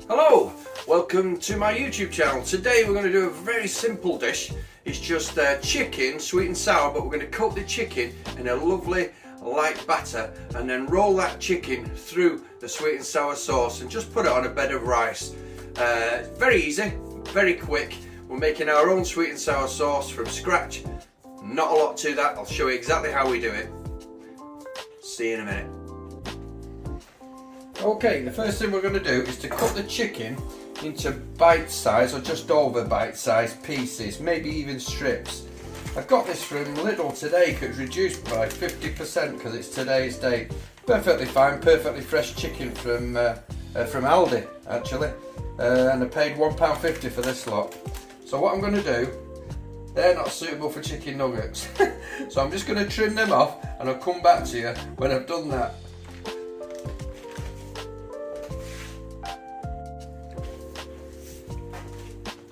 Hello, welcome to my YouTube channel. Today we're going to do a very simple dish. It's just chicken, sweet and sour, but we're going to coat the chicken in a lovely light batter and then roll that chicken through the sweet and sour sauce and just put it on a bed of rice. Very easy, very quick. We're making our own sweet and sour sauce from scratch. Not a lot to that. I'll show you exactly how we do it. See you in a minute. Okay, the first thing we're going to do is to cut the chicken into bite-size or just over bite-sized pieces, maybe even strips. I got this from Lidl today because it's reduced by 50% because it's today's date. Perfectly fine, perfectly fresh chicken from Aldi actually, and I paid £1.50 for this lot. So what I'm going to do, they're not suitable for chicken nuggets, so I'm just going to trim them off and I'll come back to you when I've done that.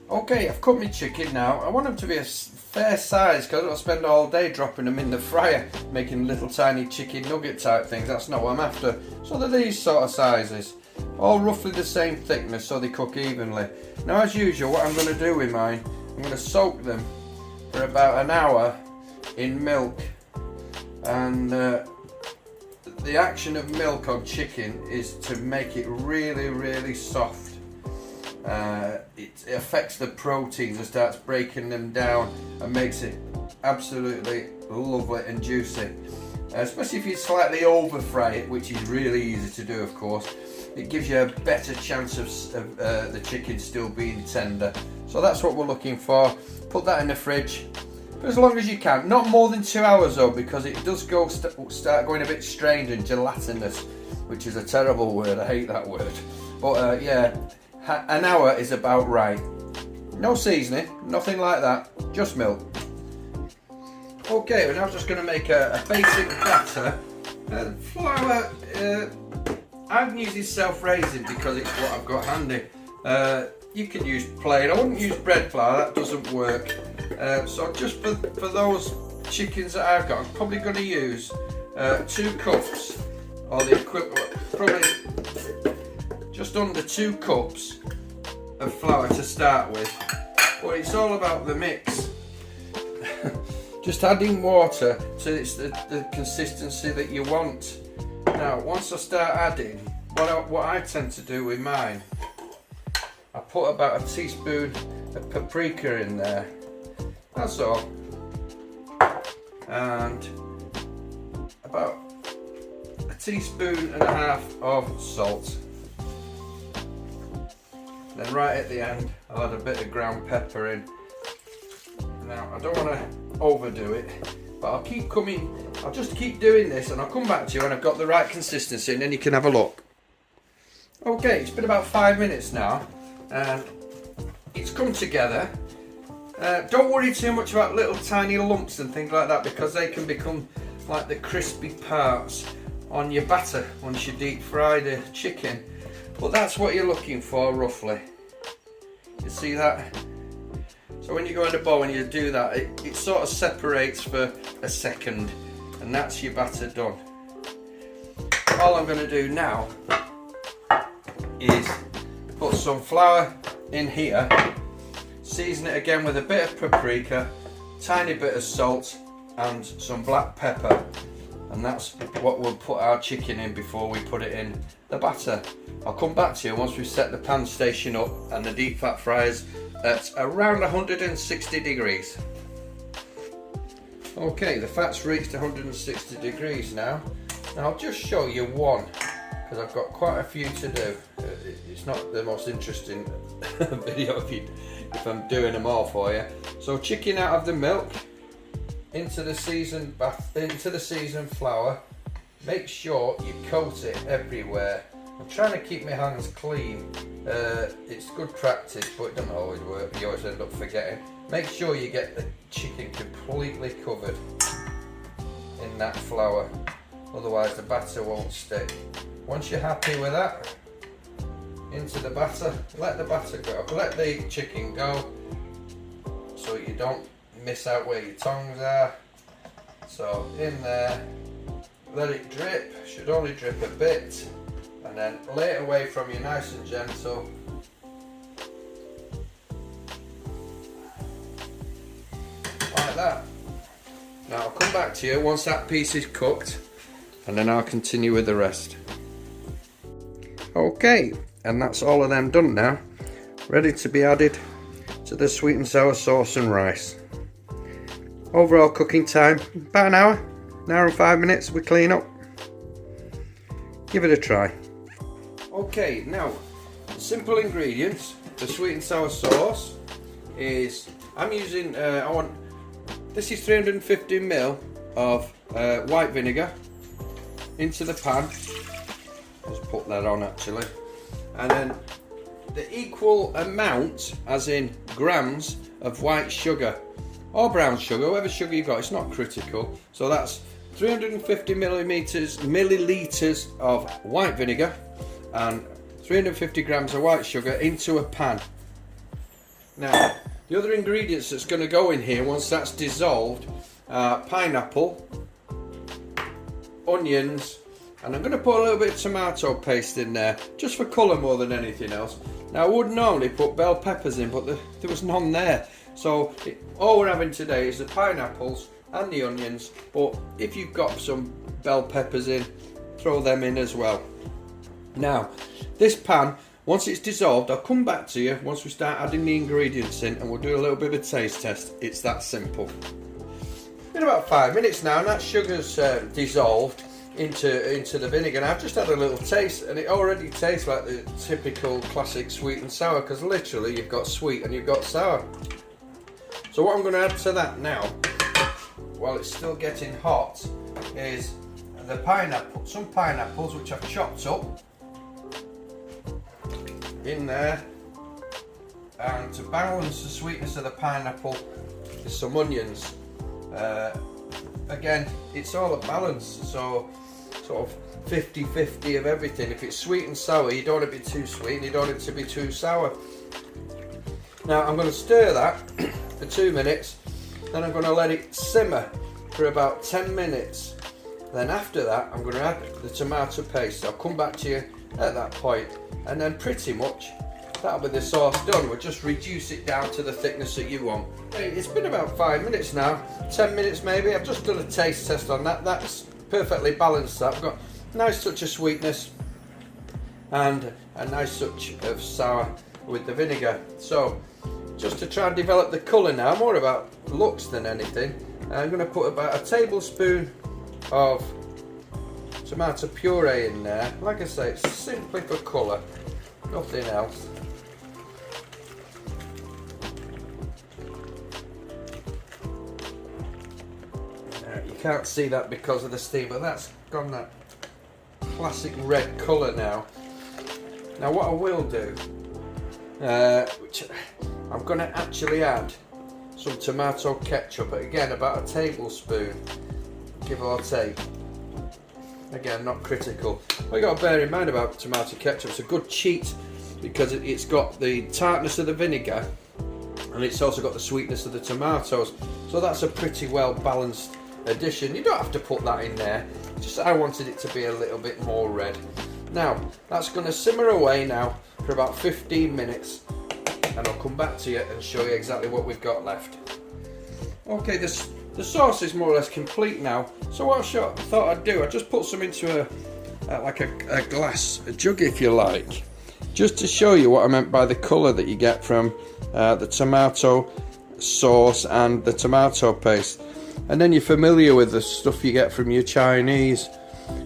Okay, I've cut my chicken now. I want them to be a fair size because I don't spend all day dropping them in the fryer making little tiny chicken nugget type things. That's not what I'm after. So they're these sort of sizes, all roughly the same thickness so they cook evenly. Now as usual, what I'm going to do with mine, I'm going to soak them for about an hour in milk. And the action of milk on chicken is to make it really soft. It affects the proteins and starts breaking them down and makes it absolutely lovely and juicy. Especially if you slightly over fry it, which is really easy to do of course. It gives you a better chance of the chicken still being tender. So that's what we're looking for. Put that in the fridge for as long as you can. Not more than 2 hours though, because it does start going a bit strained and gelatinous, which is a terrible word. I hate that word. But yeah. An hour is about right. No seasoning, nothing like that, just milk. Okay, we're now just going to make a basic batter. Flour, I'm using self-raising because it's what I've got handy. You can use plain, I wouldn't use bread flour, that doesn't work. So just for those chickens that I've got, I'm probably going to use 2 cups, or the equivalent, probably just under 2 cups of flour to start with, but it's all about the mix. Just adding water so it's the consistency that you want. Now once I start adding, what I tend to do with mine, I put about a teaspoon of paprika in there, that's all, and about a teaspoon and a half of salt. Then right at the end, I'll add a bit of ground pepper in. Now I don't want to overdo it, but I'll just keep doing this and I'll come back to you when I've got the right consistency and then you can have a look. Okay, it's been about 5 minutes now and it's come together. Don't worry too much about little tiny lumps and things like that because they can become like the crispy parts on your batter once you deep fry the chicken. But that's what you're looking for roughly. You see that? So when you go in the bowl and you do that, it sort of separates for a second and that's your batter done. All I'm going to do now is put some flour in here, season it again with a bit of paprika, tiny bit of salt and some black pepper. And that's what we'll put our chicken in before we put it in the batter. I'll come back to you once we've set the pan station up and the deep fat fryers at around 160 degrees. Okay, the fat's reached 160 degrees now. Now I'll just show you one because I've got quite a few to do. It's not the most interesting video if I'm doing them all for you. So chicken out of the milk, into the seasoned flour. Make sure you coat it everywhere. I'm trying to keep my hands clean. It's good practice, but it doesn't always work. You always end up forgetting. Make sure you get the chicken completely covered in that flour, otherwise the batter won't stick. Once you're happy with that, into the batter, let the batter go, let the chicken go, so you don't miss out where your tongs are. So in there, let it drip, should only drip a bit, and then lay it away from you nice and gentle. Like that. Now I'll come back to you once that piece is cooked, and then I'll continue with the rest. Okay, and that's all of them done now, ready to be added to the sweet and sour sauce and rice. Overall cooking time about an hour and 5 minutes. We clean up. Give it a try. Okay, now simple ingredients. The sweet and sour sauce is, I'm using, this is 350 ml of white vinegar into the pan. Just put that on actually, and then the equal amount, as in grams, of white sugar or brown sugar, whatever sugar you got, it's not critical. So that's 350 milliliters of white vinegar and 350 grams of white sugar into a pan. Now the other ingredients that's going to go in here once that's dissolved are pineapple, onions, and I'm going to put a little bit of tomato paste in there just for colour more than anything else. Now I would normally put bell peppers in, but there was none there. So all we're having today is the pineapples and the onions, but if you've got some bell peppers in, throw them in as well. Now this pan, once it's dissolved, I'll come back to you once we start adding the ingredients in, and we'll do a little bit of a taste test. It's that simple. Been about 5 minutes now, and that sugar's dissolved into the vinegar. And I've just had a little taste, and it already tastes like the typical classic sweet and sour, because literally you've got sweet and you've got sour. So what I'm going to add to that now, while it's still getting hot, is the pineapple, some pineapples which I've chopped up in there, and to balance the sweetness of the pineapple is some onions. Again, it's all a balance, so sort of 50-50 of everything. If it's sweet and sour, you don't want it to be too sweet and you don't want it to be too sour. Now I'm going to stir that for 2 minutes, then I'm going to let it simmer for about 10 minutes. Then after that I'm going to add the tomato paste. I'll come back to you at that point, and then pretty much that'll be the sauce done. We'll just reduce it down to the thickness that you want. It's been about 5 minutes now, 10 minutes maybe. I've just done a taste test on that. That's perfectly balanced. I've got a nice touch of sweetness and a nice touch of sour with the vinegar. So just to try and develop the colour now, more about looks than anything, I'm going to put about a tablespoon of tomato puree in there. Like I say, it's simply for colour, nothing else. You can't see that because of the steam, but that's gone that classic red colour now. Now what I will do, which I'm going to actually add some tomato ketchup, but again about a tablespoon, give or take. Again, not critical. What you got to bear in mind about tomato ketchup, it's a good cheat because it's got the tartness of the vinegar and it's also got the sweetness of the tomatoes. So that's a pretty well balanced addition. You don't have to put that in there, just I wanted it to be a little bit more red. Now that's going to simmer away now for about 15 minutes, and I'll come back to you and show you exactly what we've got left. Okay, the sauce is more or less complete now, so what I thought I'd do, I just put some into a glass, a jug if you like, just to show you what I meant by the colour that you get from the tomato sauce and the tomato paste. And then you're familiar with the stuff you get from your Chinese.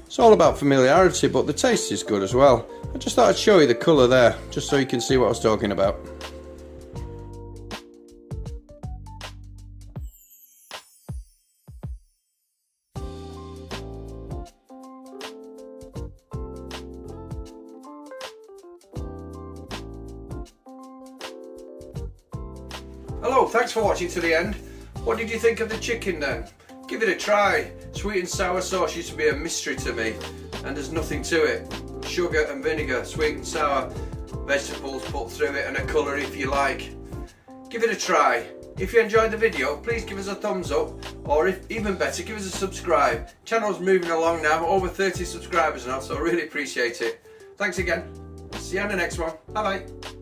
It's all about familiarity, but the taste is good as well. I just thought I'd show you the colour there, just so you can see what I was talking about. Hello, thanks for watching to the end. What did you think of the chicken then? Give it a try. Sweet and sour sauce used to be a mystery to me, and there's nothing to it. Sugar and vinegar, sweet and sour, vegetables put through it, and a colour if you like. Give it a try. If you enjoyed the video, please give us a thumbs up, or if even better, give us a subscribe. Channel's moving along now, over 30 subscribers now, so I really appreciate it. Thanks again. See you on the next one. Bye bye.